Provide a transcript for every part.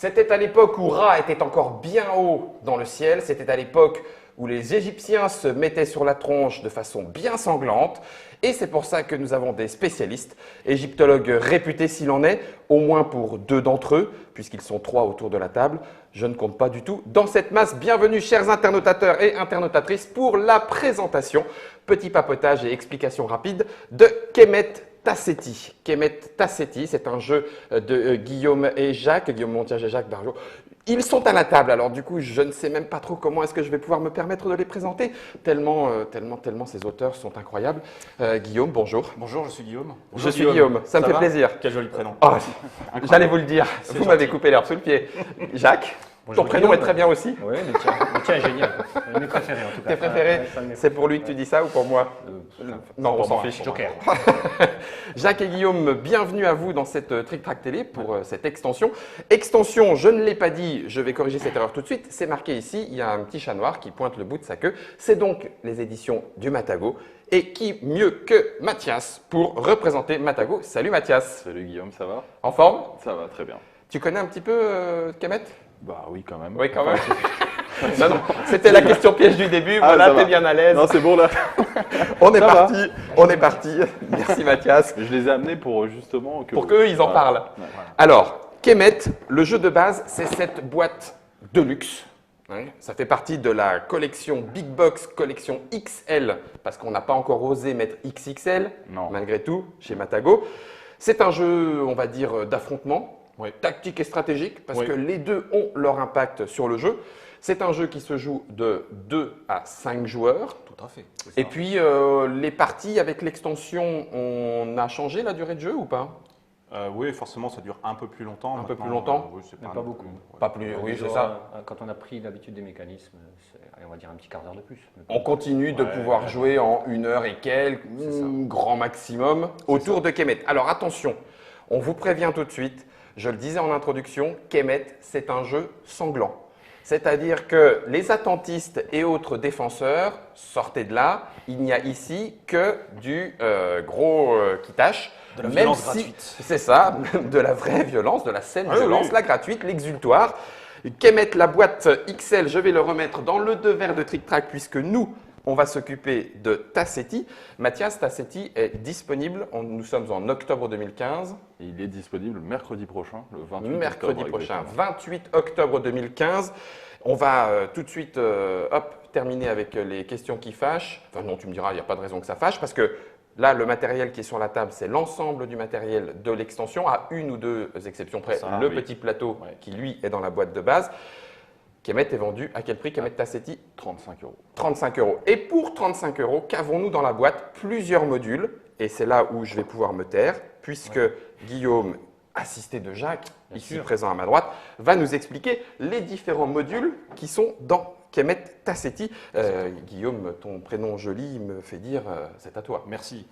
C'était à l'époque où Ra était encore bien haut dans le ciel, c'était à l'époque où les Égyptiens se mettaient sur la tronche de façon bien sanglante. Et c'est pour ça que nous avons des spécialistes, égyptologues réputés s'il en est, au moins pour 2 d'entre eux, puisqu'ils sont 3 autour de la table. Je ne compte pas du tout dans cette masse. Bienvenue, chers internautateurs et internautatrices, pour la présentation, petit papotage et explication rapide de Kemet Tassetti. Kemet Tassetti, c'est un jeu de Guillaume et Jacques, Guillaume Montiage et Jacques Barjot. Ils sont à la table, alors du coup, je ne sais même pas trop comment est-ce que je vais pouvoir me permettre de les présenter, tellement ces auteurs sont incroyables. Guillaume, bonjour. Bonjour, je suis Guillaume. Je suis Guillaume, ça me fait plaisir. Quel joli prénom. Oh, j'allais vous le dire, vous m'avez coupé l'herbe sous le pied. Jacques, bonjour, ton prénom Guillaume. est très bien aussi. Oui, le tien est génial. Mes préférés en tout cas. Tes préférés, c'est pour lui que tu dis ça ou pour moi? Non, on s'en moi, fiche. Joker. Jacques et Guillaume, bienvenue à vous dans cette Trick Track Télé pour cette extension. Extension, je ne l'ai pas dit, je vais corriger cette erreur tout de suite. C'est marqué ici, il y a un petit chat noir qui pointe le bout de sa queue. C'est donc les éditions du Matagot. Et qui mieux que Mathias pour représenter Matagot? Salut Mathias. Salut Guillaume, ça va? En forme? Ça va, très bien. Tu connais un petit peu Kemet? Bah oui, quand même. Oui, quand même. Non, non, c'était la question piège du début. Ah, voilà, ça va. t'es bien à l'aise. Non, c'est bon là. On est Ça parti. va. On est parti. Merci Mathias. Je les ai amenés pour justement que. Pour qu'eux, ils en Voilà. parlent. Ouais. Alors, Kemet, le jeu de base, c'est cette boîte de luxe. Hein, ça fait partie de la collection Big Box, collection XL, parce qu'on n'a pas encore osé mettre XXL, Non. malgré tout, chez Matagot. C'est un jeu, on va dire, d'affrontement, Oui. tactique et stratégique, parce Oui. que les deux ont leur impact sur le jeu. C'est un jeu qui se joue de 2 à 5 joueurs. Tout à fait. c'est Et ça. puis, les parties avec l'extension, on a changé la durée de jeu ou pas? Oui, forcément, ça dure un peu plus longtemps. Un peu maintenant, plus longtemps oui, c'est Mais un- pas beaucoup. Pas plus, oui, c'est ça. Quand on a pris l'habitude des mécanismes, allez, on va dire un petit quart d'heure de plus. On continue de Ouais, pouvoir ouais. jouer en 1 heure et quelques, C'est ça. grand maximum, autour de Kemet. Alors attention, on vous prévient tout de suite, je le disais en introduction, Kemet, c'est un jeu sanglant. C'est-à-dire que les attentistes et autres défenseurs, sortez de là, il n'y a ici que du gros qui tâche. De la Même violence si- gratuite. C'est ça, de la vraie violence, de la saine Ah oui, violence, oui. la gratuite, l'exultoire. Kemet, la boîte XL, je vais le remettre dans le devers de Trick Track puisque nous, on va s'occuper de Tassetti. Mathias, Tassetti est disponible, nous sommes en octobre 2015, Et il est disponible mercredi prochain, le 28 mercredi octobre, prochain, exactement. 28 octobre 2015. On va tout de suite terminer avec les questions qui fâchent. Enfin non, tu me diras, il n'y a pas de raison que ça fâche parce que là, le matériel qui est sur la table, c'est l'ensemble du matériel de l'extension, à 1 ou 2 exceptions près. Ça, le oui. petit plateau Ouais. qui, lui, est dans la boîte de base. Kemet est vendu à quel prix, Kemet Tassetti? 35 euros. 35 euros. Et pour 35 euros, qu'avons-nous dans la boîte? Plusieurs modules. Et c'est là où je vais pouvoir me taire, puisque Guillaume, assisté de Jacques, Bien ici sûr. présent à ma droite, va nous expliquer les différents modules qui sont dans Kemet Tassetti. Guillaume, ton prénom joli me fait dire c'est à toi. Merci.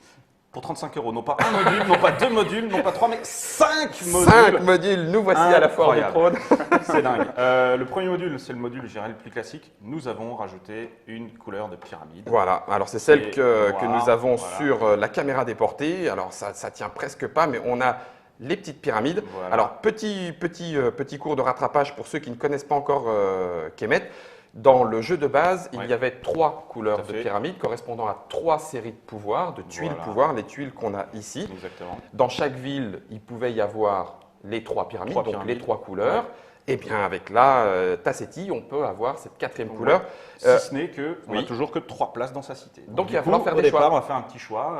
Pour 35 euros, non pas un module, non pas 2 modules, non pas 3, mais 5 modules. 5 modules, nous voici à la foire du Incroyable. trône. C'est dingue. Le premier module, c'est le module, je dirais, le plus classique. Nous avons rajouté une couleur de pyramide. Voilà, alors c'est celle Et que voilà, nous avons voilà. sur la caméra déportée. Alors ça tient presque pas, mais on a les petites pyramides. Voilà. Alors petit cours de rattrapage pour ceux qui ne connaissent pas encore Kemet. Dans le jeu de base, il Ouais. y avait 3 couleurs Tout à de fait. pyramides correspondant à 3 séries de pouvoirs, de tuiles Voilà. pouvoirs, les tuiles qu'on a ici. Exactement. Dans chaque ville, il pouvait y avoir les 3 pyramides, 3 donc pyramides. les 3 couleurs. Et bien avec la Tassetti, on peut avoir cette 4e couleur. Si ce n'est qu'on oui. n'a toujours que 3 places dans sa cité. Donc, du il va coup, falloir faire au des départ, choix. on va faire un petit choix.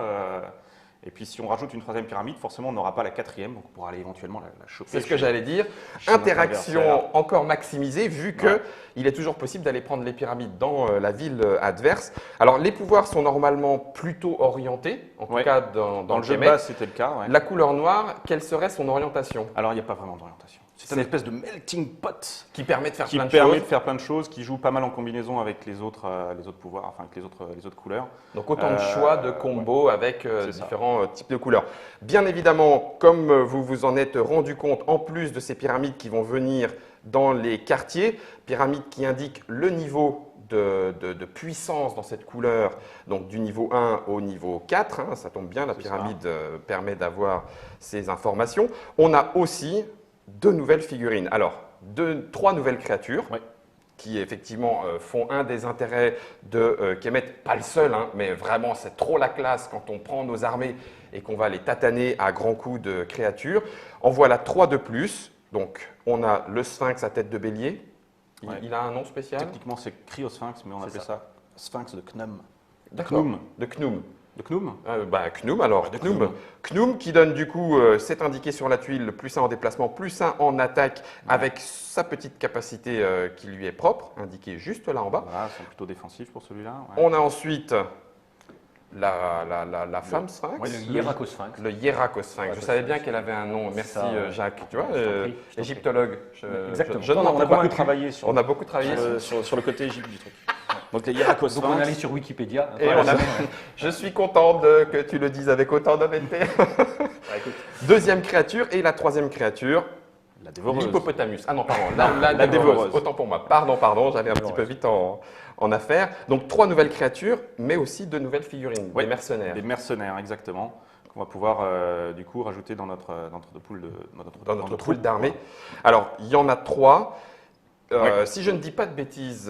Et puis si on rajoute une 3e pyramide, forcément on n'aura pas la 4e, donc on pourra aller éventuellement la choper. C'est ce que j'allais dire. chez notre Interaction adversaire. encore maximisée vu que Ouais. il est toujours possible d'aller prendre les pyramides dans la ville adverse. Alors les pouvoirs sont normalement plutôt orientés, en tout Ouais. cas dans Dans le jeu de Kemet. base, c'était le cas. ouais. La couleur noire, quelle serait son orientation? Alors il n'y a pas vraiment d'orientation. C'est une espèce de melting pot Qui permet de faire qui plein de permet choses. de faire plein de choses, qui joue pas mal en combinaison avec les autres pouvoirs, enfin avec les autres couleurs. Donc autant de choix de combos avec C'est ça. différents types de couleurs. Bien évidemment, comme vous vous en êtes rendu compte, en plus de ces pyramides qui vont venir dans les quartiers, pyramides qui indiquent le niveau de puissance dans cette couleur, donc du niveau 1 au niveau 4, hein, ça tombe bien, la C'est pyramide permet d'avoir ces informations. On a aussi 2 nouvelles figurines. Alors, trois nouvelles créatures. Ouais. Qui effectivement font un des intérêts de Kemet, pas le seul, hein, mais vraiment c'est trop la classe quand on prend nos armées et qu'on va les tataner à grands coups de créatures. En voilà 3 de plus. Donc on a le Sphinx à tête de bélier. Il a un nom spécial? Techniquement, c'est Cryosphinx, mais on appelle ça Sphinx de Knum. D'accord. Knum. De Knum. De Knum. Knum alors, de Knum. Knum. Knum qui donne du coup, c'est indiqué sur la tuile, +1 en déplacement, +1 en attaque, avec sa petite capacité qui lui est propre, indiquée juste là en bas. Voilà, c'est plutôt défensif pour celui-là. Ouais. On a ensuite la femme sphinx, Ouais, Le Hieracosphinx. le hiéracosphinx. Je savais bien qu'elle avait un nom, merci Ça, Jacques, tu vois, je t'en prie. égyptologue. Exactement. je ne on m'en a pas beaucoup convaincu. travaillé sur, On a beaucoup travaillé sur le côté égypte du truc. Donc les Donc on est Hieracosphinx. allé sur Wikipédia. Et Voilà, on a- c'est- Je suis content que tu le dises avec autant d'honnêteté. Deuxième créature et la troisième créature, La dévoreuse. l'hippopotamus. Ah non, pardon, la dévoreuse. Autant pour moi. Pardon, j'allais un petit peu vite en affaire. Donc 3 nouvelles créatures, mais aussi 2 nouvelles figurines, Ouais, des mercenaires. Des mercenaires, exactement. Qu'on va pouvoir du coup rajouter dans notre pool de Dans notre pool d'armée. Alors, il y en a 3. Ouais. Si je ne dis pas de bêtises,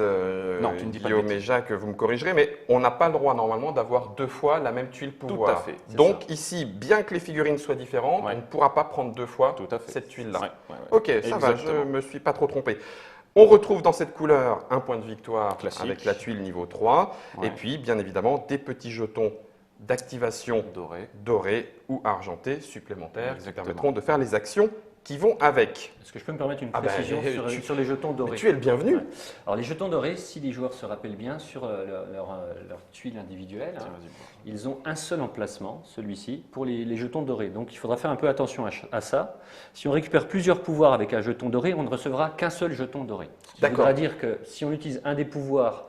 Non, tu ne dis pas de Guillaume et bêtises. Jacques, vous me corrigerez, mais on n'a pas le droit normalement d'avoir 2 fois la même tuile pouvoir. à fait, c'est Donc ici, bien que les figurines soient différentes, Ouais. on ne pourra pas prendre 2 fois Tout à fait. cette tuile-là. Ouais, ouais, ouais. Ok, ça va, je Exactement. ne me suis pas trop trompé. On retrouve dans cette couleur un point de victoire Classique. avec la tuile niveau 3, Ouais. et puis bien évidemment des petits jetons d'activation Doré. dorés ou argentés supplémentaires qui Exactement. permettront de faire les actions qui vont avec. Est-ce que je peux me permettre une Ah ben, précision sur les jetons dorés? Mais tu es le bienvenu. Ouais. Alors les jetons dorés, si les joueurs se rappellent bien sur leur tuile individuelle, Tiens, hein, vas-y. ils ont un seul emplacement, celui-ci, pour les jetons dorés. Donc il faudra faire un peu attention à ça. Si on récupère plusieurs pouvoirs avec un jeton doré, on ne recevra qu'un seul jeton doré. Ce qui D'accord. voudra dire que si on utilise un des pouvoirs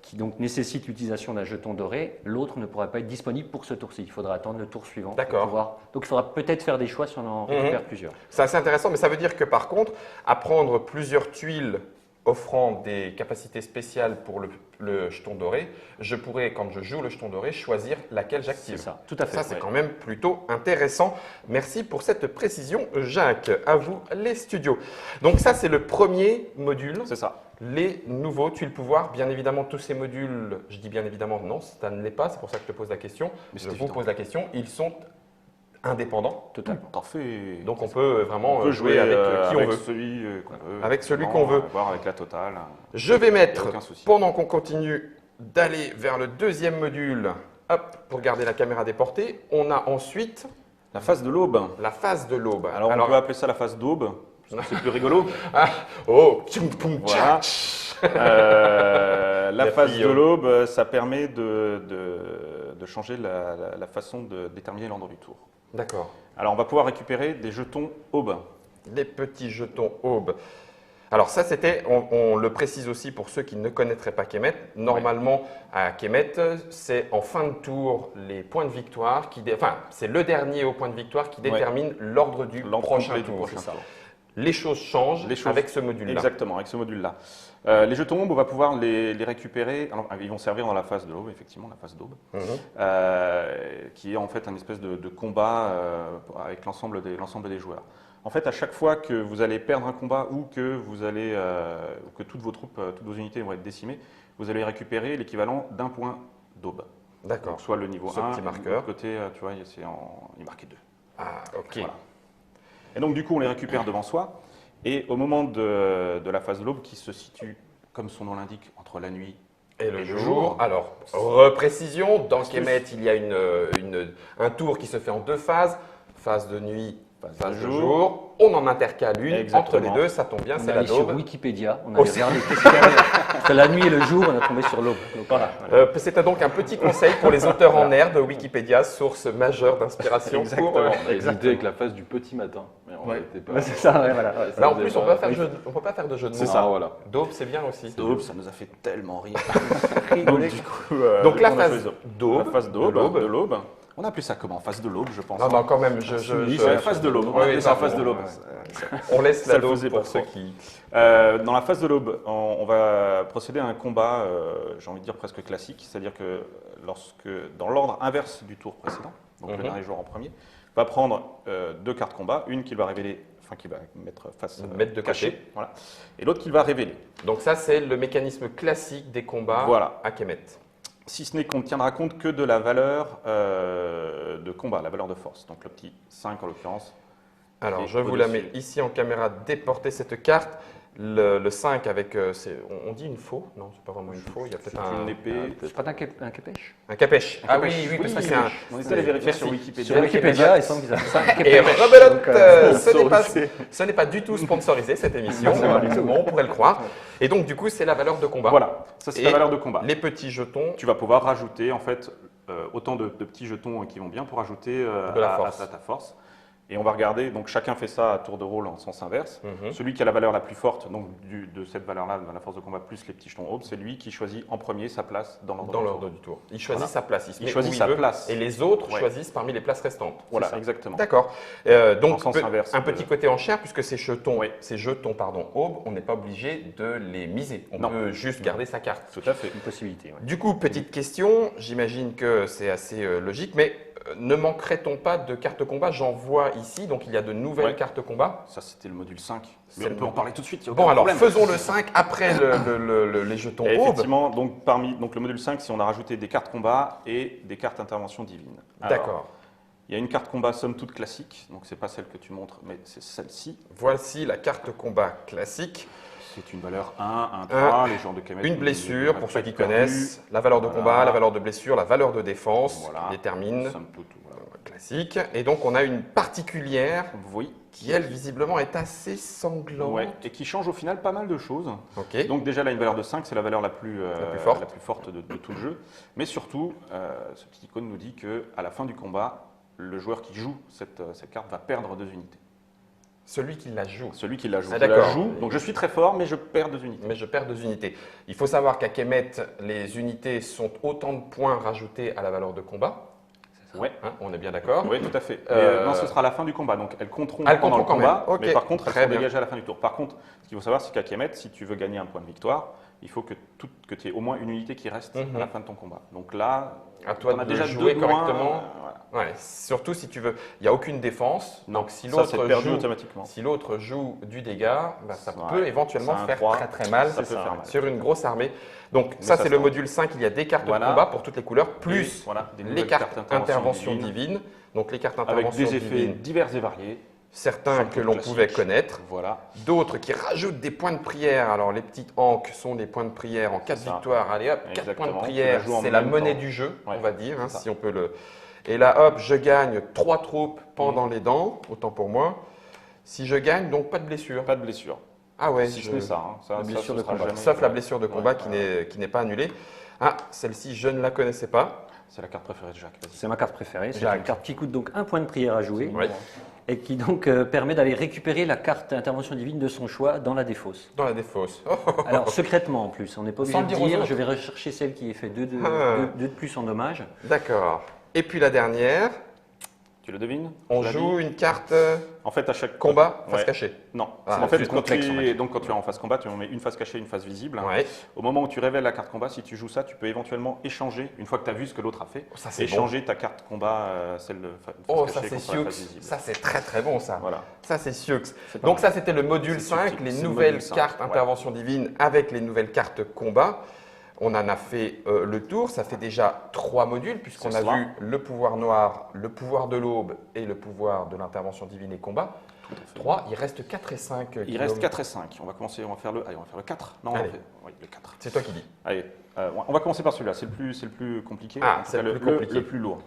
qui donc nécessite l'utilisation d'un jeton doré, l'autre ne pourra pas être disponible pour ce tour-ci. Il faudra attendre le tour suivant. pour D'accord. pouvoir- Donc il faudra peut-être faire des choix si on en récupère plusieurs. C'est assez intéressant, mais ça veut dire que par contre, à prendre plusieurs tuiles offrant des capacités spéciales pour le jeton doré, je pourrais, quand je joue le jeton doré, choisir laquelle j'active. C'est ça, tout à fait. Ça, c'est ouais. quand même plutôt intéressant. Merci pour cette précision, Jacques. À vous, les studios. Donc ça, c'est le premier module. C'est ça. Les nouveaux tuiles pouvoir, bien évidemment, tous ces modules, je dis bien évidemment non, ça ne l'est pas, c'est pour ça que je te pose la question. Mais Je c'est vous évident. pose la question, ils sont indépendants. Totalement. Parfait. Donc on peut vraiment on peut jouer avec qui on avec veut. celui qu'on veut. Avec celui Vraiment, qu'on veut. Voir avec la totale. Je vais Y a mettre, aucun souci. pendant qu'on continue, d'aller vers le deuxième module, hop, pour garder la caméra déportée, on a ensuite La phase de l'aube. la phase de l'aube. Alors, on peut appeler ça la phase d'aube. parce que c'est plus rigolo. oh, tchoum, poum, Voilà. tchak. La La phase fille, de l'aube, ça permet de changer la façon de déterminer l'ordre du tour. D'accord. Alors, on va pouvoir récupérer des jetons aube. Les petits jetons aube. Alors ça, c'était, on le précise aussi pour ceux qui ne connaîtraient pas Kemet. Normalement, à Kemet, c'est en fin de tour les points de victoire, enfin, c'est le dernier au point de victoire qui détermine l'ordre du L'ordre prochain complet du tour. prochain tour. Les choses changent avec ce module-là. Exactement, avec ce module-là. Les jetons aube, on va pouvoir les récupérer. Alors, ils vont servir dans la phase de l'aube, effectivement, la phase d'aube, qui est en fait un espèce de combat avec l'ensemble des joueurs. En fait, à chaque fois que vous allez perdre un combat ou que que toutes vos troupes, toutes vos unités vont être décimées, vous allez récupérer l'équivalent d'un point d'aube. D'accord. Donc, soit le niveau Ce 1, petit et marqueur. de l'autre côté, tu vois, il est marqué 2. Ah, ok. Voilà. Et donc, du coup, on les récupère devant soi. Et au moment de la phase de l'aube, qui se situe, comme son nom l'indique, entre la nuit Et le le jour. jour. Alors, reprécision, dans Kemet, il y a un tour qui se fait en 2 phases. Phase de nuit, phase de jour. On en intercale une. Exactement. Entre les deux, ça tombe bien, On c'est est la allé sur daube. Wikipédia, on a Aussi. regardé qu'est-ce qu'il y avait. Entre la nuit et le jour, on a tombé sur l'aube. Donc, voilà. C'était donc un petit conseil pour les auteurs en air de Wikipédia, source majeure d'inspiration. pour, L'idée avec la phase du petit matin. Mais on Ouais. n'était pas. Ouais, c'est ça, ouais, voilà. Ouais, Là, en Ça plus, faisait on ne pas- peut pas faire de jeu de mots. C'est ça. Ah, voilà. Daube, c'est bien aussi. D'aube, ça nous a fait tellement rire. Rigolé. du coup, Donc, la on a phase choisi d'aube. La phase d'aube, de l'aube. de l'aube. On a appelé ça comment? Phase de l'aube, je pense. Non, non, quand même, Oui, c'est la phase de l'aube. On Oui, appelait ça la pardon, phase de l'aube. On laisse Ça la le daube faisait pour pas ceux trop. qui… Dans la phase de l'aube, on va procéder à un combat, j'ai envie de dire presque classique, c'est-à-dire que dans l'ordre inverse du tour précédent, donc le dernier joueur en premier, va prendre 2 cartes combat, une qu'il va révéler enfin qui va mettre face, Mettre de caché, côté. voilà, et l'autre qu'il va révéler. Donc ça, c'est le mécanisme classique des combats Voilà. à Kemet. Si ce n'est qu'on ne tiendra compte que de la valeur de combat, la valeur de force. Donc le petit 5 en l'occurrence. Alors, Et je vous la au-dessus. mets ici en caméra, déporter cette carte. Le 5 avec, on dit une faux? Non, c'est pas vraiment une faux, il y a peut-être C'est une épée. C'est pas un capèche? un capèche. Ah oui, capèche. oui, parce que Oui, c'est un... On est allé vérifier Merci. sur Wikipédia. Sur Wikipédia, il semble qu'ils appellent ça un Et capèche. rebelote, Donc, ce n'est pas du tout sponsorisé cette émission, bon, on pourrait le croire. Et donc du coup, c'est la valeur de combat. Voilà, ça c'est Et la valeur de combat. Les petits jetons, Tu vas pouvoir rajouter en fait autant de petits jetons qui vont bien pour ajouter De la force. à ta force. Et on va regarder, donc chacun fait ça à tour de rôle en sens inverse. Mhm. Celui qui a la valeur la plus forte, donc de cette valeur-là, de la force de combat plus les petits jetons aubes, c'est lui qui choisit en premier sa place dans l'ordre. dans du l'ordre tour. du tour. Il choisit Voilà. sa place, il se Il met choisit où sa veut, place. et les autres Ouais. choisissent parmi les places restantes. c'est Voilà, ça. exactement. D'accord. Donc, En sens inverse un de- petit côté en chair, puisque ces jetons, Oui. aubes, on n'est pas obligé de les miser. On Non. peut juste garder sa carte. Tout à fait. Une possibilité. Ouais. Du coup, petite question, j'imagine que c'est assez logique, mais ne manquerait-on pas de cartes combat? J'en vois ici, donc il y a de nouvelles Ouais. cartes combat. Ça, c'était le module 5. C'est Mais on le peut en module. parler tout de suite. il y a Bon, aucun alors problème. faisons le 5 après les jetons Et aubes. effectivement, donc, donc le module 5, si on a rajouté des cartes combat et des cartes intervention divine. Alors, D'accord. Il y a une carte combat somme toute classique, donc c'est pas celle que tu montres, mais c'est celle-ci. Voici la carte combat classique. C'est une valeur 1, 1, 3, les gens de Kemet. Une blessure, pour ceux qui perdu. connaissent, la valeur de Voilà. combat, la valeur de blessure, la valeur de défense, Voilà. qui détermine, Somme toute, voilà. classique. Et donc on a une particulière Oui. qui, elle, visiblement, est assez sanglante. Ouais, et qui change au final pas mal de choses. Ok. Donc déjà là, une valeur de 5, c'est la valeur la plus forte. de tout le jeu. Mais surtout, ce petit icône nous dit qu'à la fin du combat, le joueur qui joue cette carte va perdre 2 unités. Celui qui la joue. Celui qui la joue. Ah, Je la d'accord. joue, donc je suis très fort, mais je perds 2 unités. Mais je perds 2 unités. Il faut savoir qu'à Kemet, les unités sont autant de points rajoutés à la valeur de combat. Ouais. Hein, on est bien d'accord. Oui, tout à fait. Mais, non, ce sera à la fin du combat. Donc elles compteront Elles pendant le compteront quand combat, même. Ok. mais par contre, elles Très seront bien. dégagées à la fin du tour. Par contre, ce qu'il faut savoir, c'est qu'à Kemet, si tu veux gagner un point de victoire, il faut que tu aies au moins une unité qui reste Mhm. à la fin de ton combat. Donc là, À toi on a de déjà jouer 2 de moins, correctement. voilà. Ouais, surtout si tu veux. Il n'y a aucune défense. Non, donc si ça c'est l'autre perdu joue, automatiquement. si l'autre joue du dégât, bah, ça Ouais. peut éventuellement C'est un faire 3, très très mal ça peut faire mal. sur une grosse armée. Donc Mais ça ça c'est se le tente. module 5, il y a des cartes Voilà. de combat pour toutes les couleurs, plus Et voilà, des les nouvelles cartes intervention divines, divine. Donc les cartes avec intervention des effets divine, divers et variés. certains Somme que toute l'on classique. pouvait connaître, Voilà. d'autres qui rajoutent des points de prière. Alors les petites ancres sont des points de prière en cas de C'est ça. victoire. Allez hop, 4 points de Exactement. Tu prière, la joues en c'est la même monnaie temps. du jeu, Ouais, on va dire, hein, c'est ça. si on peut le... Et là, hop, je gagne 3 troupes pendant les dents, autant pour moi. Si je gagne, donc pas de blessure. Pas de blessure. Ah ouais, Si ce n'est ça. Hein. Ça, La ça, blessure ce de sera combat. jamais- sauf la blessure de combat Ouais, qui n'est pas annulée. Ah, celle-ci, je ne la connaissais pas. C'est la carte préférée de Jacques. Vas-y. C'est ma carte préférée. C'est Jacques. une carte qui coûte donc un point de prière à jouer Oui. et qui donc permet d'aller récupérer la carte intervention divine de son choix dans la défausse. Dans la défausse. Oh, Alors secrètement en plus, on n'est pas obligé Sans de le dire aux dire autres. je vais rechercher celle qui est fait 2 Ah. de plus en dommage. d'accord. Et puis la dernière, Tu le devines on Je l'ai joue dit une carte En fait, à chaque combat face Ouais. cachée. Non. Ah, en fait, plus quand complexe, on va dire. donc, quand tu es en phase combat, tu en mets une face cachée, une face visible. Ouais. Au moment où tu révèles la carte combat, si tu joues ça, tu peux éventuellement échanger, une fois que tu as vu ce que l'autre a fait, Ça, c'est échanger ta carte combat, celle de face Oh, ça cachée c'est contre la Sioux. face visible. Ça c'est très très bon ça. Voilà. Ça c'est Sioux. C'est pas Donc mal. ça c'était le module C'est 5, subtil. les C'est le nouvelles module 5, cartes ouais. intervention divine avec les nouvelles cartes combat. On en a fait le tour, ça fait déjà 3 modules puisqu'on C'est a ça. vu le pouvoir noir, le pouvoir de l'aube et le pouvoir de l'intervention divine et combat. Tout à fait. 3, il reste 4 et 5. Il Guillaume. reste 4 et 5. On va faire le 4. Non, Allez. oui, le 4. C'est toi qui dis. Allez, on va commencer par celui-là. C'est le plus compliqué. Ah, En tout c'est cas, le plus compliqué. le plus lourd.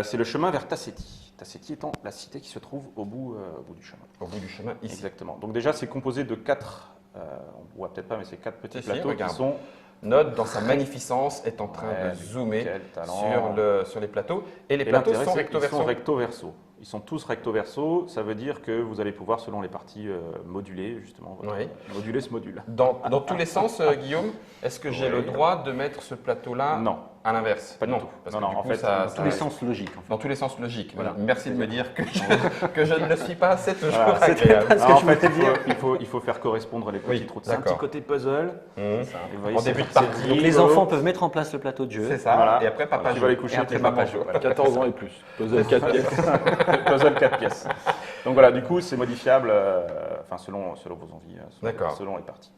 C'est le chemin vers Tasseti. Tasseti étant la cité qui se trouve au bout du chemin. Au bout du chemin, ici. Exactement. Donc déjà, c'est composé de 4, on voit peut-être pas, mais c'est 4 petits Si, si, plateaux regarde. qui sont Note dans sa magnificence est en train Ouais, de zoomer quel talent. sur les plateaux. Et les Et plateaux l'intérêt, sont c'est qu'ils recto-verso. sont recto-verso. Ils sont tous recto-verso. Ça veut dire que vous allez pouvoir, selon les parties, moduler justement. Oui. Moduler ce module. Dans tous les sens, Guillaume, est-ce que j'ai Oui. le droit de mettre ce plateau-là Non. à l'inverse? Pas du non, tout. parce Non, que non, du en coup, fait, ça, Dans tous les sens logiques. En fait. dans tous les sens logiques. Voilà. Merci de me dire que je ne le suis pas, c'est toujours Voilà, agréable. pas ce que Alors, je en fait, voulais dire. il faut faire correspondre les petits Oui, trous. C'est un d'accord. petit côté puzzle. Mmh. Et vous voyez, En c'est- début de c'est partie. Donc les rigolo. enfants peuvent mettre en place le plateau de jeu. C'est ça, Voilà. et après papa Tu joue. vas les coucher Et après avec papa maman joue. joue. Voilà. 14 ans et plus. Puzzle 4 pièces. Puzzle 4 pièces. Donc voilà, du coup, c'est modifiable enfin, selon vos envies, selon les parties.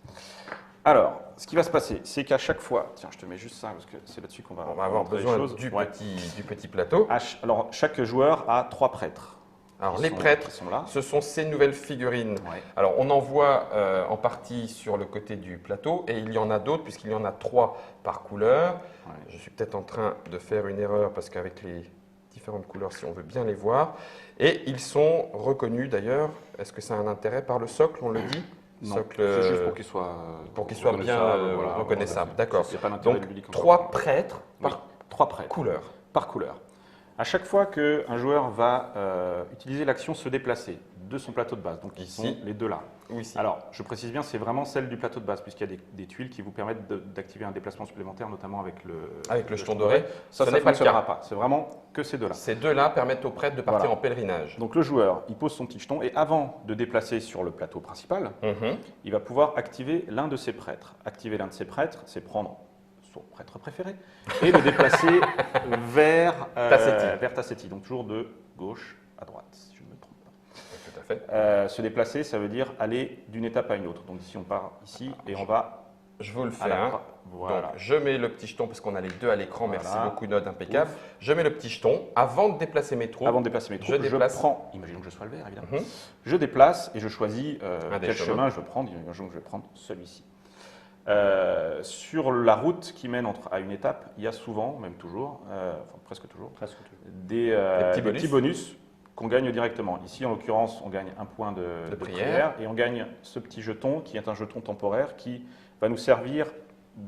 Alors, ce qui va se passer, c'est qu'à chaque fois, tiens, je te mets juste ça parce que c'est là-dessus qu'on va avoir besoin du petit plateau. Alors, chaque joueur a 3 prêtres. Alors, les prêtres, ce sont ces nouvelles figurines. Alors, on en voit en partie sur le côté du plateau et il y en a d'autres puisqu'il y en a 3 par couleur. Je suis peut-être en train de faire une erreur parce qu'avec les différentes couleurs, si on veut bien les voir. Et ils sont reconnus d'ailleurs, est-ce que ça a un intérêt par le socle, on le dit? Non, c'est juste pour qu'ils soient bien reconnaissables. D'accord. Donc, ludique 3 prêtres par couleur. À chaque fois qu'un joueur va utiliser l'action se déplacer de son plateau de base, donc ici, les deux là. Ici. Alors, je précise bien, c'est vraiment celle du plateau de base, puisqu'il y a des tuiles qui vous permettent d'activer un déplacement supplémentaire, notamment avec le jeton doré. Ça ne fonctionnera pas. C'est vraiment que ces deux-là. Ces deux-là permettent aux prêtres de partir en pèlerinage. Donc le joueur, il pose son petit jeton et avant de déplacer sur le plateau principal, il va pouvoir activer l'un de ses prêtres. Activer l'un de ses prêtres, c'est prendre son prêtre préféré et le déplacer vers Tassetti. Donc toujours de gauche à droite, si je ne me trompe pas. Tout à fait. Se déplacer, ça veut dire aller d'une étape à une autre. Donc ici, on part ici et on va... Je vous le fais. Voilà. Donc, je mets le petit jeton parce qu'on a les deux à l'écran. Voilà. Merci beaucoup, Node, impeccable. Je mets le petit jeton. Avant de déplacer mes troupes, je prends, imaginons que je sois le vert, évidemment. Je déplace et je choisis quel chemin je veux prendre. Imaginons que je vais prendre celui-ci. Sur la route qui mène à une étape, il y a souvent, même toujours, enfin presque toujours, des petits bonus qu'on gagne directement. Ici, en l'occurrence, on gagne un point de prière et on gagne ce petit jeton qui est un jeton temporaire qui va nous servir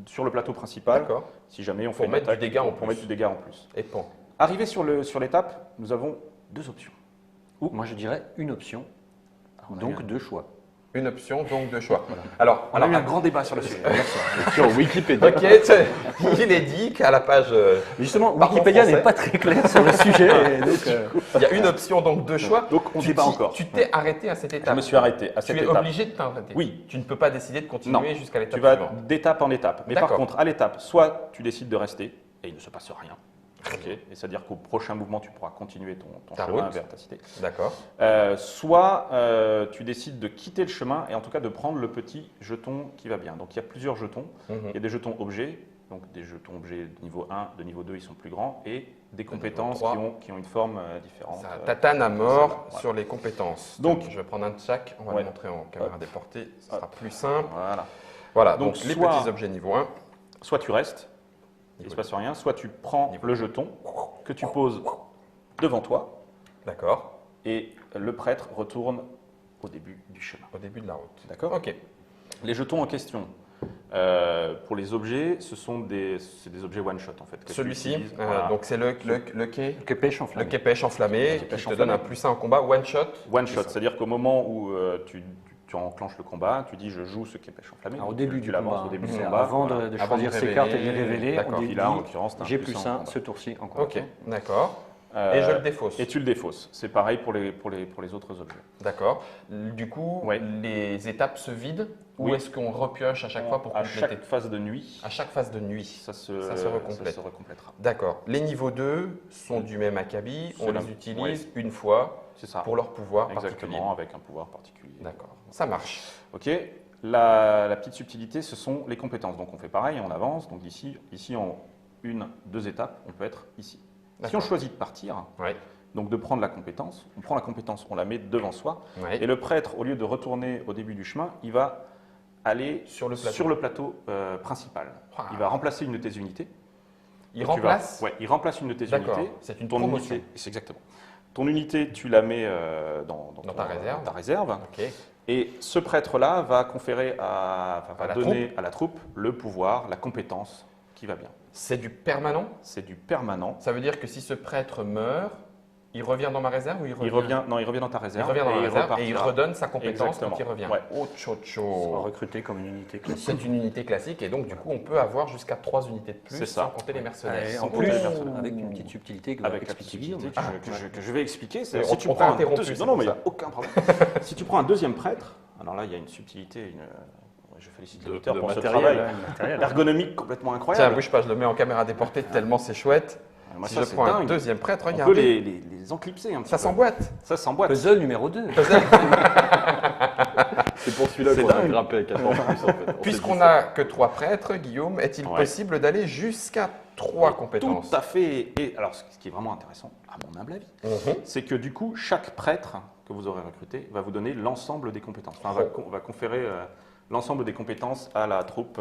sur le plateau principal si jamais on fait mettre du dégât en plus. Et bon. Arrivé sur l'étape, nous avons 2 options. Ou moi je dirais une option, donc 2 choix. Une option, donc 2 choix. Voilà. Alors, on a eu un grand débat sur le sujet. Sur Wikipédia. Ok, il est dit qu'à la page. Justement, Wikipédia n'est pas très clair sur le sujet. Il y a une option, donc 2 choix. Donc on débat encore. Tu t'es arrêté à cette étape. Je me suis arrêté à cette étape. Tu es obligé de t'arrêter. Oui. Tu ne peux pas décider de continuer jusqu'à l'étape suivante. suivante. Tu vas d'étape en étape. Mais par contre, à l'étape, soit tu décides de rester et il ne se passe rien. Et c'est-à-dire qu'au prochain mouvement, tu pourras continuer ton chemin vers ta cité. D'accord. Soit tu décides de quitter le chemin et en tout cas de prendre le petit jeton qui va bien. Donc il y a plusieurs jetons. Il y a des jetons objets, donc des jetons objets de niveau 1, de niveau 2, ils sont plus grands, et des compétences qui ont une forme différente. Ça tatane à mort sur les compétences. Donc je vais prendre un de chaque, on va le montrer en caméra déportée, ce sera plus simple. Voilà, donc les petits objets niveau 1. Soit tu restes. Il ne se passe rien, soit tu prends le jeton que tu poses devant toi. D'accord. Et le prêtre retourne au début du chemin. Au début de la route. D'accord. Ok. Les jetons en question, pour les objets, c'est des objets one-shot en fait. Celui-ci, donc c'est le képech enflammé. Le képech enflammé qui te donne un +1 en combat one-shot. One-shot, c'est-à-dire qu'au moment où tu enclenches le combat, tu dis je joue ce képech enflammé. Alors, au début du combat, avant de choisir ses cartes et de les révéler, on dit là en l'occurrence j'ai +1 ce tour-ci en combat. Ok, d'accord. Et je le défausse. Et tu le défausses. C'est pareil pour les autres objets. D'accord. Du coup, les étapes se vident ou est-ce qu'on repioche à chaque fois pour compléter? À chaque phase de nuit. À chaque phase de nuit. Ça se recomplètera. D'accord. Les niveaux 2 sont du même acabit. On les utilise une fois pour leur pouvoir particulier. Exactement, avec un pouvoir particulier. D'accord. Ça marche. Ok. La petite subtilité, ce sont les compétences. Donc on fait pareil, on avance. Donc ici en 1-2 étapes, on peut être ici. Si on choisit de partir, donc de prendre la compétence, on prend la compétence, on la met devant soi, et le prêtre, au lieu de retourner au début du chemin, il va aller sur le plateau principal. Il va remplacer une de tes unités. Il remplace il remplace une de tes unités. C'est une promotion. C'est exactement. Ton unité, tu la mets dans ta réserve. Okay. Et ce prêtre-là va conférer donner à la troupe le pouvoir, la compétence qui va bien. C'est du permanent? C'est du permanent. Ça veut dire que si ce prêtre meurt, il revient dans ma réserve ou il revient dans ta réserve. Il revient dans la réserve et il redonne sa compétence quand il revient. Oh, sera recruté comme une unité classique. C'est une unité classique et donc du coup on peut avoir jusqu'à 3 unités de plus sans compter les mercenaires. Et en plus, avec une petite subtilité que je vais expliquer. Si tu prends un deuxième, non, mais il n'y a aucun problème. Si tu prends un deuxième prêtre, alors là il y a une subtilité, je félicite l'auteur pour ce travail ergonomique complètement incroyable. Tiens, bouge pas, je le mets en caméra déportée tellement c'est chouette. Moi, Si ça, je c'est prends un dingue. deuxième prêtre, On peut regardez, les enclipser un petit ça peu. s'emboîte. Ça s'emboîte. Puzzle numéro 2. C'est pour celui-là C'est qu'on a dingue. grimpé à 14 plus en fait. On s'est Puisqu'on dit ça. n'a que 3 prêtres, Guillaume, est-il Ouais. possible d'aller jusqu'à 3 compétences? Tout à fait. Et alors, ce qui est vraiment intéressant, à mon humble avis, Mhm. c'est que du coup, chaque prêtre que vous aurez recruté va vous donner l'ensemble des compétences. Enfin, va conférer l'ensemble des compétences à la troupe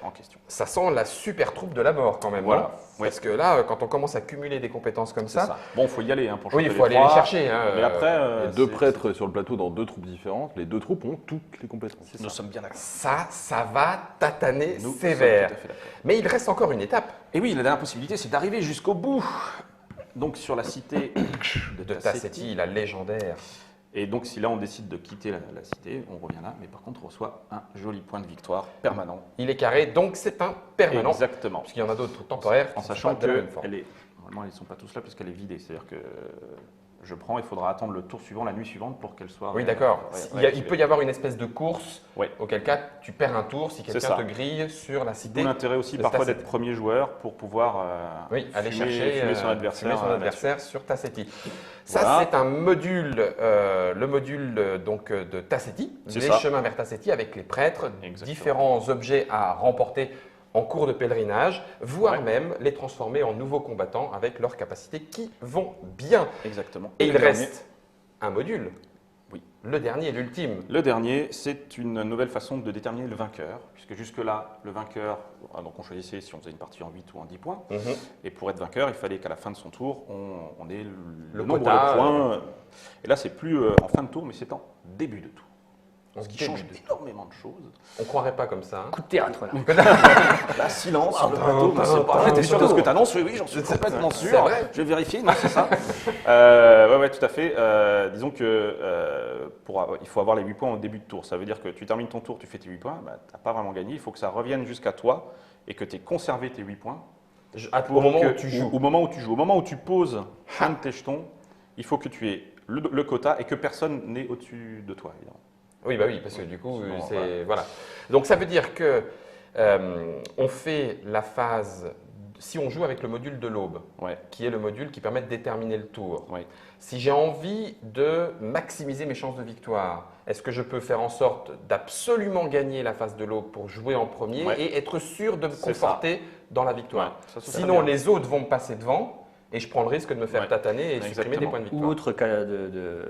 en question. Ça sent la super troupe de la mort quand même, Voilà. non Oui. Parce que là, quand on commence à cumuler des compétences comme C'est ça, ça. Bon, il faut y aller pour oui, il choper faut aller les trois. chercher. Hein, Mais après, Les deux c'est- prêtres sur le plateau dans 2 troupes différentes, les 2 troupes ont toutes les compétences. Nous sommes bien d'accord. ça va tataner Nous sommes sévère. tout à fait d'accord. Mais il reste encore une étape Et oui, la dernière possibilité, c'est d'arriver jusqu'au bout. Donc sur la cité de Tassetti, la légendaire. Et donc si là on décide de quitter la cité, on revient là, mais par contre on reçoit un joli point de victoire permanent. Il est carré, donc c'est un permanent. Exactement. Parce qu'il y en a d'autres temporaires En qui sont sachant pas de la que même forme. normalement ils ne sont pas tous là puisqu'elle est vidée. C'est-à-dire que je prends, il faudra attendre le tour suivant, la nuit suivante pour qu'elle soit. Oui, d'accord. Il peut y avoir une espèce de course, Ouais. auquel cas tu perds un tour si C'est quelqu'un ça. te grille sur la D'où cité. l'intérêt aussi de parfois Tassetti. d'être premier joueur pour pouvoir Oui, aller fumer chercher son adversaire. fumer son là-dessus. adversaire sur Tassetti. Ça, Voilà. c'est un module, le module donc, de Tassetti, C'est les ça. chemins vers Tassetti avec les prêtres, Exactement. différents objets à remporter en cours de pèlerinage, voire Ouais. même les transformer en nouveaux combattants avec leurs capacités qui vont bien. Exactement. Et il le dernier- reste un module. Oui. Le dernier, l'ultime. Le dernier, c'est une nouvelle façon de déterminer le vainqueur, puisque jusque-là, le vainqueur, donc on choisissait si on faisait une partie en 8 ou en 10 points, et pour être vainqueur, il fallait qu'à la fin de son tour, on ait le nombre quota, de points. Et là, c'est plus en fin de tour, mais c'est en début de tour. On Ce qui change énormément de choses. On croirait pas comme ça. Hein. Coup de théâtre là. Là, silence sur le plateau, mais c'est pas. T'es sûr de ce que tu annonces? Oui, j'en suis complètement C'est sûr. vrai. Je vais vérifier, non, c'est ça. Ouais, tout à fait. Disons que il faut avoir les 8 points au début de tour. Ça veut dire que tu termines ton tour, tu fais tes 8 points, bah, tu n'as pas vraiment gagné. Il faut que ça revienne jusqu'à toi et que tu aies conservé tes 8 points. Au moment où tu joues. Au moment où tu joues. Au moment où tu poses un de tes jetons, il faut que tu aies le quota et que personne n'est au-dessus de toi, évidemment. Oui, bah oui, parce que du coup, Sinon, c'est voilà. Donc ça veut dire que on fait la phase. Si on joue avec le module de l'aube, Ouais. qui est le module qui permet de déterminer le tour. Ouais. Si j'ai envie de maximiser mes chances de victoire, est-ce que je peux faire en sorte d'absolument gagner la phase de l'aube pour jouer en premier Ouais. et être sûr de me C'est conforter dans la victoire? Ouais, ça, ce serait Sinon, bien. les autres vont me passer devant et je prends le risque de me faire Ouais. tataner et supprimer Exactement. des points de Ou victoire. autre cas de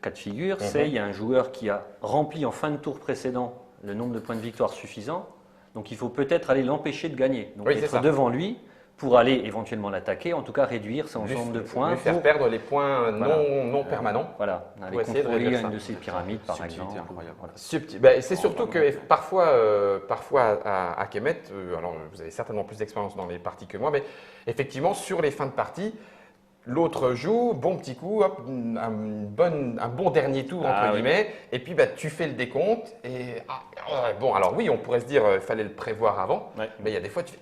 cas de figure, c'est il y a un joueur qui a rempli en fin de tour précédent le nombre de points de victoire suffisant, donc il faut peut-être aller l'empêcher de gagner, donc Oui, c'est être ça. devant lui pour aller éventuellement l'attaquer, en tout cas réduire son Lui- nombre de points lui faire pour perdre les points Voilà. non permanents. voilà, aller pour essayer de contrôler réduire ça. une de ces pyramides par Subtilité exemple. incroyable. Voilà. Subtil. Ben, c'est surtout que parfois à Kemet, alors vous avez certainement plus d'expérience dans les parties que moi, mais effectivement sur les fins de partie, l'autre joue, bon petit coup, hop, un bon dernier tour entre Ah oui. guillemets, et puis bah, tu fais le décompte et bon alors oui on pourrait se dire il fallait le prévoir avant, Ouais. mais il y a des fois tu fais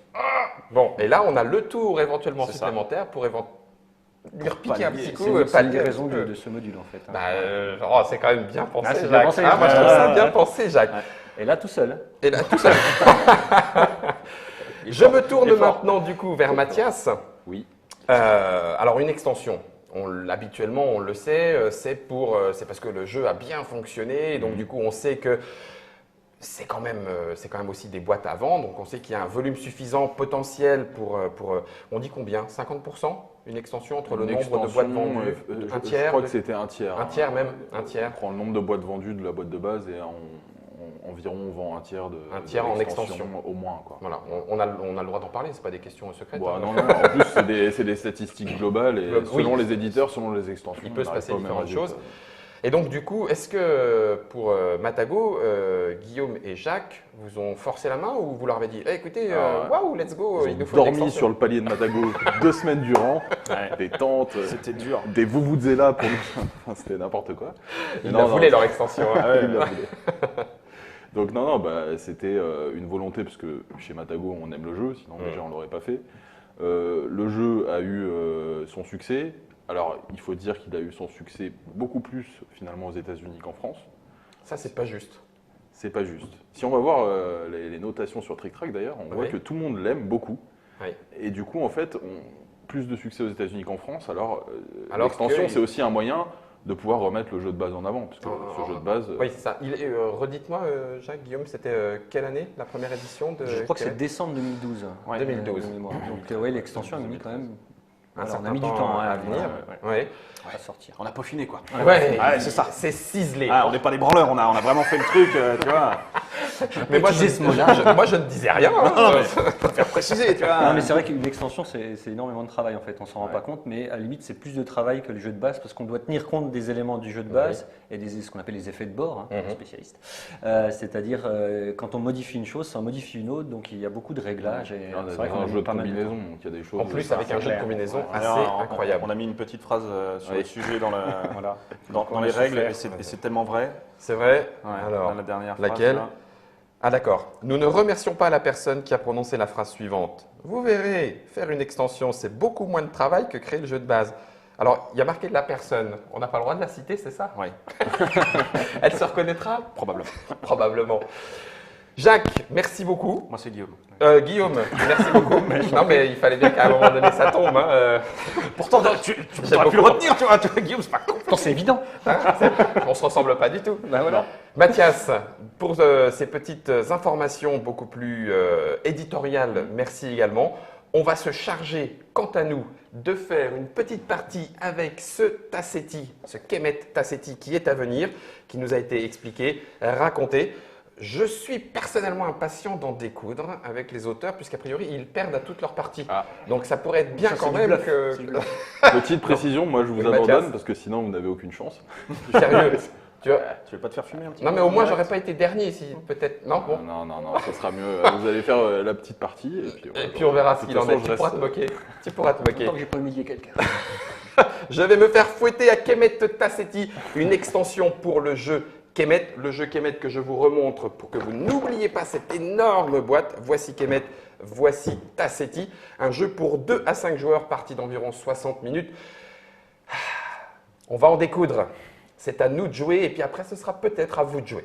bon et là on a le tour éventuellement C'est ça. supplémentaire pour lui repiquer un pallier. petit coup, C'est une pallier des un raisons petit peu. de ce module en fait. hein. Bah, c'est quand même bien pensé, Ah, c'est bien Jacques. pensé. Ah, moi, je trouve Ouais, ça ouais, bien ouais. pensé, Jacques. Et là tout seul. Et là, tout ça. Je me tourne Il est fort. maintenant du coup vers Mathias. Oui. Alors une extension. Habituellement, on le sait, c'est parce que le jeu a bien fonctionné, donc du coup, on sait que c'est quand même aussi des boîtes à vendre, donc on sait qu'il y a un volume suffisant potentiel pour on dit combien 50% une extension entre le Une nombre de boîtes extension, vendues, je un tiers, crois que c'était un tiers. un tiers même, un tiers. On prend le nombre de boîtes vendues de la boîte de base et environ on vend un tiers de Un tiers en l'extension extension. au moins. Quoi. Voilà, on a le droit d'en parler, c'est pas des questions secrètes. Bon, hein. non, en plus c'est des statistiques globales et Oui. selon les éditeurs, selon les extensions, Il peut se on arrive passer pas au même différentes résultat. choses. Et donc, du coup, est-ce que pour Matago, Guillaume et Jacques vous ont forcé la main ou vous leur avez dit écoutez, waouh, let's go, il Ils nous ont faut une dormi extension. sur le palier de Matago 2 semaines durant, des tentes, C'était dur. des vuvuzelas pour nous. Enfin, c'était n'importe quoi. Ils Non, la non, voulaient leur extension. hein. Ils la voulaient. Donc non, c'était une volonté parce que chez Matago on aime le jeu, sinon déjà on l'aurait pas fait. Le jeu a eu son succès. Alors il faut dire qu'il a eu son succès beaucoup plus finalement aux États-Unis qu'en France. Ça, c'est pas juste. C'est pas juste. Si on va voir les notations sur Trick Track d'ailleurs, on voit Oui. que tout le monde l'aime beaucoup. Oui. Et du coup en fait plus de succès aux États-Unis qu'en France. Alors Alors l'extension, que- c'est aussi un moyen de pouvoir remettre le jeu de base en avant, parce que ce jeu de base, Oui, c'est ça. Redites-moi, Jacques, Guillaume, c'était quelle année la première édition de Je crois que c'est Kemet décembre 2012. Ouais. 2012. de mémoire. Donc oui, l'extension a mis quand même. Un Voilà, on certain a mis du temps temps à à venir. venir, Ouais. à sortir. On a peaufiné quoi. Ouais, c'est ça. C'est ciselé. Ah, on n'est pas des branleurs, on a vraiment fait le truc, tu vois. mais moi je, moi, je ne disais rien. Hein. Non, mais faut faire préciser, tu vois. Non, mais c'est vrai qu'une extension, c'est énormément de travail en fait. On s'en rend pas compte, mais à la limite, c'est plus de travail que le jeu de base parce qu'on doit tenir compte des éléments du jeu de base et ce qu'on appelle les effets de bord, hein, les spécialistes. C'est-à-dire, quand on modifie une chose, ça en modifie une autre, donc il y a beaucoup de réglages. Et on c'est a vrai qu'on un a jeu mis de pas mal combinaison, donc il y a des choses. En plus, avec un jeu de combinaison assez Alors, incroyable. On a mis une petite phrase sur Oui. le sujet dans, Voilà. dans les règles et c'est tellement vrai. C'est vrai. Ouais, Alors, dans la dernière laquelle phrase, là. Ah d'accord. Nous ne remercions pas la personne qui a prononcé la phrase suivante. Vous verrez, faire une extension, c'est beaucoup moins de travail que créer le jeu de base. Alors, il y a marqué de la personne. On n'a pas le droit de la citer, c'est ça? Oui, Elle se reconnaîtra? probablement. Probablement. Jacques, merci beaucoup. Moi, c'est Guillaume. Guillaume, merci beaucoup. Non, mais il fallait bien qu'à un moment donné, ça tombe. Hein. Pourtant, tu J'aime pourrais plus le beaucoup. retenir, tu vois. Guillaume, c'est pas con. Pourtant, c'est évident. On se ressemble pas du tout. Voilà. Mathias, pour ces petites informations beaucoup plus éditoriales, merci également. On va se charger, quant à nous, de faire une petite partie avec ce Tassetti, ce Kemet Tassetti qui est à venir, qui nous a été expliqué, raconté. Je suis personnellement impatient d'en découdre avec les auteurs, puisqu'a priori, ils perdent à toutes leurs parties. Ah. Donc ça pourrait être bien Ça, c'est quand du même bluff. que... C'est du bluff. Petite précision, moi je vous Oui, abandonne Mathias. parce que sinon vous n'avez aucune chance. Sérieux. Tu vois. Tu veux pas te faire fumer un petit Non peu mais au moins, j'aurais pas été dernier si peut-être... Non, bon. Non, ça sera mieux. Vous allez faire la petite partie et puis, Et puis on verra De ce toute qu'il en façon, est. je Tu pourras reste- te moquer. Tu pourras te moquer. Tant que j'ai pas humilié quelqu'un. Je vais me faire fouetter à Kemet Tassetti, une extension pour le jeu Kemet. Le jeu Kemet que je vous remontre pour que vous n'oubliez pas cette énorme boîte. Voici Kemet, voici Tassetti. Un jeu pour 2 à 5 joueurs, partie d'environ 60 minutes. On va en découdre. C'est à nous de jouer et puis après ce sera peut-être à vous de jouer.